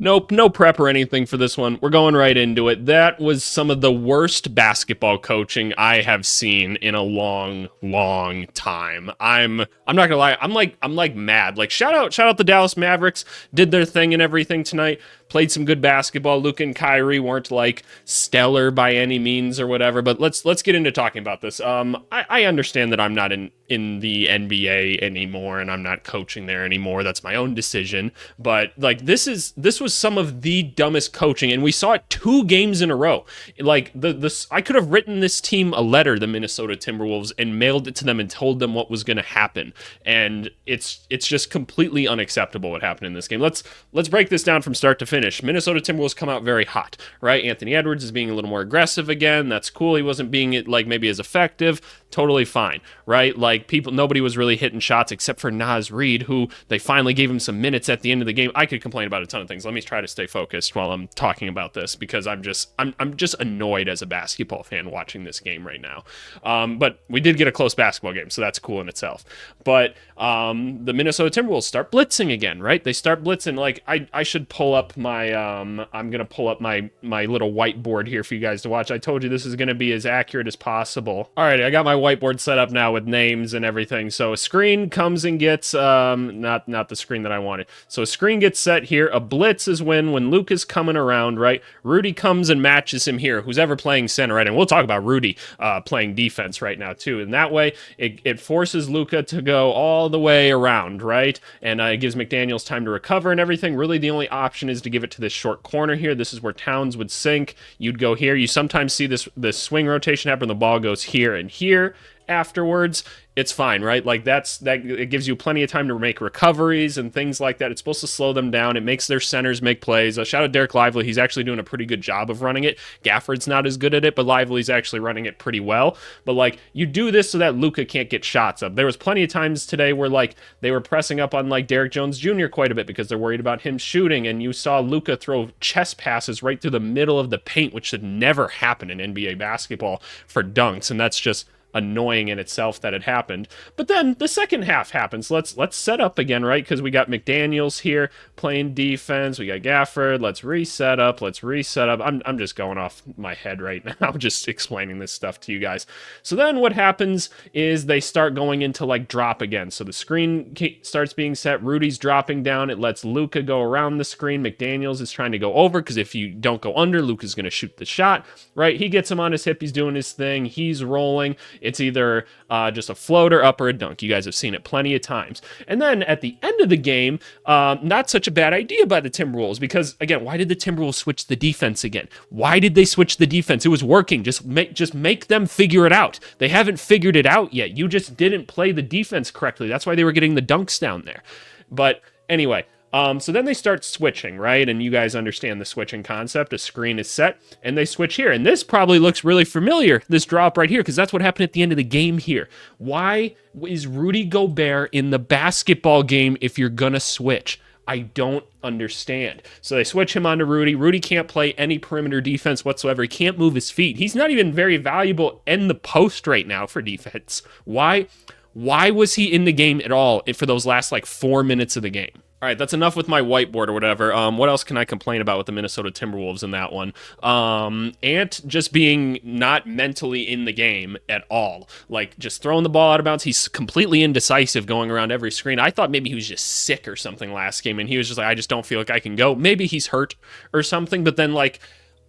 Nope, no prep or anything for this one. We're going right into it. That was some of the worst basketball coaching I have seen in a long, long time. I'm not gonna lie, I'm like mad. Like shout out the Dallas Mavericks, did their thing and everything tonight. Played some good basketball. Luke and Kyrie weren't like stellar by any means or whatever, but let's get into talking about this. I understand that I'm not in the NBA anymore and I'm not coaching there anymore. That's my own decision. But like this was some of the dumbest coaching, and we saw it 2 games in a row. Like the I could have written this team a letter, the Minnesota Timberwolves, and mailed it to them and told them what was going to happen. And it's just completely unacceptable what happened in this game. Let's break this down from start to finish. Minnesota Timberwolves come out very hot, right? Anthony Edwards is being a little more aggressive again. That's cool. He wasn't being like maybe as effective. Totally fine, right? Like nobody was really hitting shots except for Naz Reid, who they finally gave him some minutes at the end of the game. I could complain about a ton of things. Let me try to stay focused while I'm talking about this because I'm just annoyed as a basketball fan watching this game right now. But we did get a close basketball game, so that's cool in itself. But the Minnesota Timberwolves start blitzing again, right? They start blitzing. Like I should pull up my I'm gonna pull up my little whiteboard here for you guys to watch. I told you this is gonna be as accurate as possible. All right, I got my whiteboard set up now with names and everything. So a screen comes and gets not the screen that I wanted. So a screen gets set here. A blitz is when Luke is coming around, right? Rudy comes and matches him here. Who's ever playing center, right? And we'll talk about Rudy playing defense right now too. And that way it forces Luka to go all the way around, right? And it gives McDaniels time to recover and everything. Really, the only option is to give it to this short corner here. This is where Towns would sink. You'd go here. You sometimes see this swing rotation happen. The ball goes here and here afterwards. It's fine, right? Like that it gives you plenty of time to make recoveries and things like that. It's supposed to slow them down. It makes their centers make plays. Shout out Derek Lively. He's actually doing a pretty good job of running it. Gafford's not as good at it, but Lively's actually running it pretty well. But like you do this so that Luka can't get shots up. There was plenty of times today where like they were pressing up on like Derek Jones Jr. quite a bit because they're worried about him shooting, and you saw Luka throw chest passes right through the middle of the paint, which should never happen in NBA basketball for dunks, and that's just annoying in itself that it happened. But then the second half happens. Let's set up again, right? Because we got McDaniels here playing defense. We got Gafford. Let's reset up. I'm just going off my head right now, just explaining this stuff to you guys. So then what happens is they start going into like drop again. So the screen starts being set. Rudy's dropping down. It lets Luka go around the screen. McDaniels is trying to go over because if you don't go under, Luka's going to shoot the shot, right? He gets him on his hip. He's doing his thing. He's rolling. It's either just a floater up or a dunk. You guys have seen it plenty of times. And then at the end of the game, not such a bad idea by the Timberwolves because, again, why did the Timberwolves switch the defense again? Why did they switch the defense? It was working. Just make them figure it out. They haven't figured it out yet. You just didn't play the defense correctly. That's why they were getting the dunks down there. But anyway, so then they start switching, right? And you guys understand the switching concept. A screen is set, and they switch here. And this probably looks really familiar, this drop right here, because that's what happened at the end of the game here. Why is Rudy Gobert in the basketball game if you're going to switch? I don't understand. So they switch him onto Rudy. Rudy can't play any perimeter defense whatsoever. He can't move his feet. He's not even very valuable in the post right now for defense. Why was he in the game at all for those last like 4 minutes of the game? All right, that's enough with my whiteboard or whatever. What else can I complain about with the Minnesota Timberwolves in that one? Ant just being not mentally in the game at all. Like, just throwing the ball out of bounds. He's completely indecisive going around every screen. I thought maybe he was just sick or something last game, and he was just like, I just don't feel like I can go. Maybe he's hurt or something, but then, like,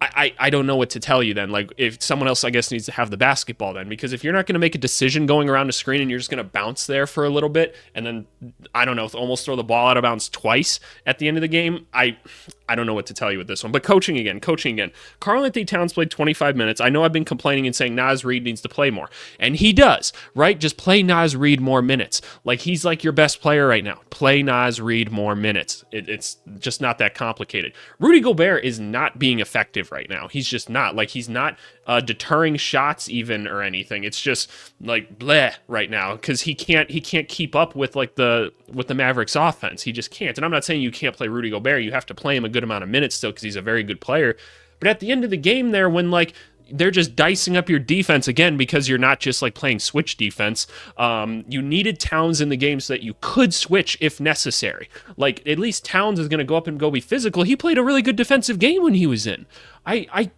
I don't know what to tell you then. Like, if someone else, I guess, needs to have the basketball then. Because if you're not going to make a decision going around a screen and you're just going to bounce there for a little bit and then, I don't know, almost throw the ball out of bounds twice at the end of the game, I don't know what to tell you with this one. But coaching again. Karl-Anthony Towns played 25 minutes. I know I've been complaining and saying Naz Reid needs to play more. And he does, right? Just play Naz Reid more minutes. Like, he's like your best player right now. Play Naz Reid more minutes. It's just not that complicated. Rudy Gobert is not being effective right now. He's just not. Like, he's not deterring shots even or anything. It's just like bleh right now because he can't keep up with like the Mavericks offense. He just can't. And I'm not saying you can't play Rudy Gobert. You have to play him a good amount of minutes still because he's a very good player. But at the end of the game there, when like they're just dicing up your defense again because you're not just like playing switch defense. You needed Towns in the game so that you could switch if necessary. Like, at least Towns is going to go up and go be physical. He played a really good defensive game when he was in. I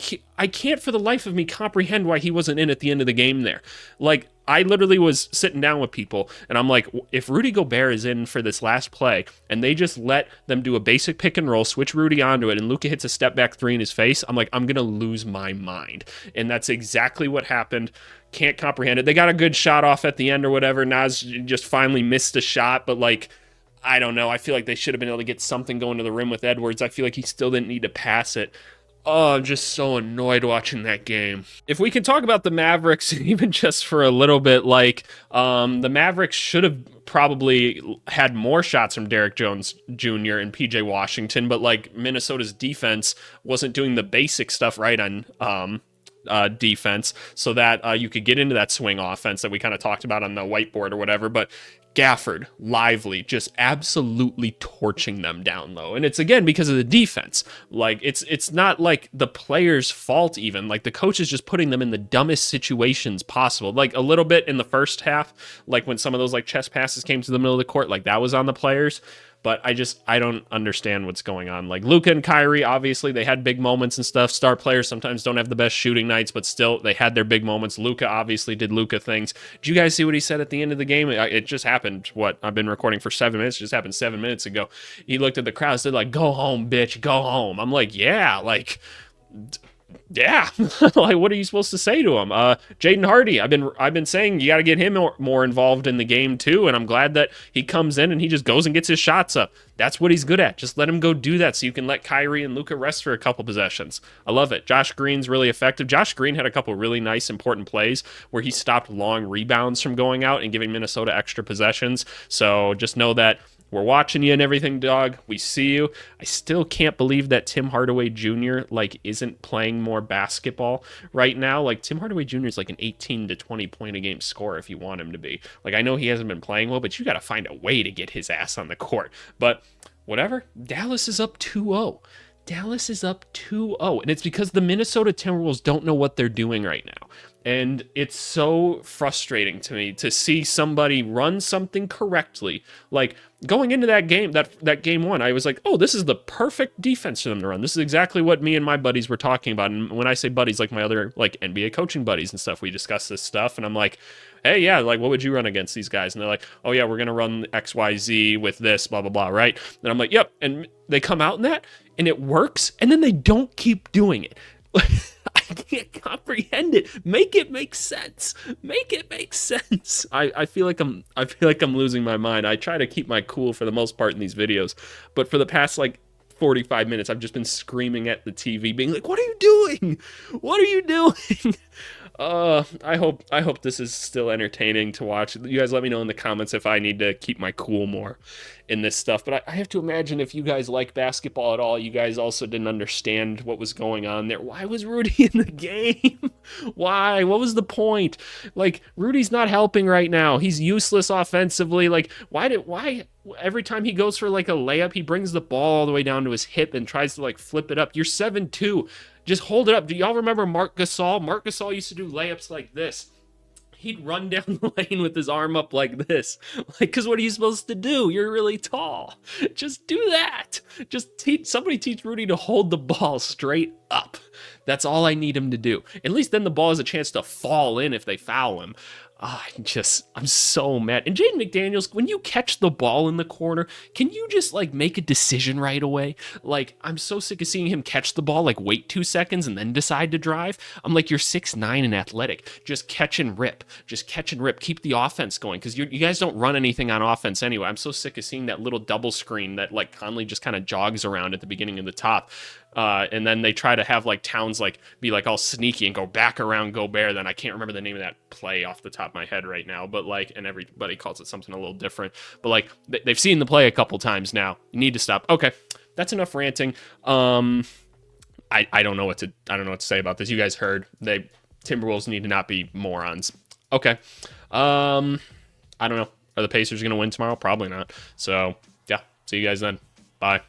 can't for the life of me comprehend why he wasn't in at the end of the game there. Like, I literally was sitting down with people, and I'm like, if Rudy Gobert is in for this last play, and they just let them do a basic pick and roll, switch Rudy onto it, and Luka hits a step back three in his face, I'm like, I'm going to lose my mind. And that's exactly what happened. Can't comprehend it. They got a good shot off at the end or whatever. Nas just finally missed a shot, but like, I don't know. I feel like they should have been able to get something going to the rim with Edwards. I feel like he still didn't need to pass it. Oh, I'm just so annoyed watching that game. If we can talk about the Mavericks, even just for a little bit, like, the Mavericks should have probably had more shots from Derrick Jones Jr. and PJ Washington, but like Minnesota's defense wasn't doing the basic stuff right on defense, so that you could get into that swing offense that we kind of talked about on the whiteboard or whatever. But Gafford, Lively, just absolutely torching them down low. And it's again because of the defense. Like, it's not like the players' fault even. Like, the coach is just putting them in the dumbest situations possible. Like, a little bit in the first half, like when some of those like chest passes came to the middle of the court, like that was on the players. But I don't understand what's going on. Like, Luka and Kyrie, obviously, they had big moments and stuff. Star players sometimes don't have the best shooting nights, but still, they had their big moments. Luka obviously did Luka things. Did you guys see what he said at the end of the game? It just happened, I've been recording for 7 minutes. It just happened 7 minutes ago. He looked at the crowd and said, like, go home, bitch, go home. I'm like, yeah, like... Yeah, like what are you supposed to say to him? Jaden Hardy, I've been saying you got to get him more involved in the game too, and I'm glad that he comes in and he just goes and gets his shots up. That's what he's good at. Just let him go do that so you can let Kyrie and Luka rest for a couple possessions. I love it. Josh Green's really effective. Josh Green had a couple really nice important plays where he stopped long rebounds from going out and giving Minnesota extra possessions. So just know that we're watching you and everything, dog. We see you. I still can't believe that Tim Hardaway Jr. like isn't playing more basketball right now. Like, Tim Hardaway Jr. is like an 18 to 20 point a game scorer if you want him to be. Like, I know he hasn't been playing well, but you got to find a way to get his ass on the court. But whatever. Dallas is up 2-0. Dallas is up 2-0, and it's because the Minnesota Timberwolves don't know what they're doing right now. And it's so frustrating to me to see somebody run something correctly. Like, going into that game, that game one, I was like, oh, this is the perfect defense for them to run. This is exactly what me and my buddies were talking about. And when I say buddies, like my other like NBA coaching buddies and stuff, we discuss this stuff. And I'm like, hey, yeah, like, what would you run against these guys? And they're like, oh, yeah, we're going to run XYZ with this, blah, blah, blah, right? And I'm like, yep. And they come out in that, and it works, and then they don't keep doing it. I can't comprehend it. Make it make sense. Make it make sense. I feel like I'm losing my mind. I try to keep my cool for the most part in these videos, but for the past like 45 minutes, I've just been screaming at the TV, being like, "What are you doing? What are you doing?" I hope this is still entertaining to watch. You guys let me know in the comments if I need to keep my cool more in this stuff. But I have to imagine if you guys like basketball at all, you guys also didn't understand what was going on there. Why was Rudy in the game? Why? What was the point? Like, Rudy's not helping right now. He's useless offensively. Like, why every time he goes for like a layup, he brings the ball all the way down to his hip and tries to like flip it up? You're 7'2". Just hold it up. Do y'all remember Marc Gasol? Marc Gasol used to do layups like this. He'd run down the lane with his arm up like this. Like, because what are you supposed to do? You're really tall. Just do that. Just somebody teach Rudy to hold the ball straight up. That's all I need him to do. At least then the ball has a chance to fall in if they foul him. I'm so mad. And Jaden McDaniels, when you catch the ball in the corner, can you just like make a decision right away? Like, I'm so sick of seeing him catch the ball, like wait 2 seconds and then decide to drive. I'm like, you're 6'9" and athletic. Just catch and rip. Just catch and rip. Keep the offense going, because you guys don't run anything on offense anyway. I'm so sick of seeing that little double screen that like Conley just kind of jogs around at the beginning of the top. And then they try to have like Towns like be like all sneaky and go back around Gobert. Then I can't remember the name of that play off the top of my head right now, but like, and everybody calls it something a little different, but like they've seen the play a couple times now. You need to stop. Okay, that's enough ranting. I don't know what to say about this. You guys heard Timberwolves need to not be morons. Okay. I don't know. Are the Pacers going to win tomorrow? Probably not. So yeah, see you guys then. Bye.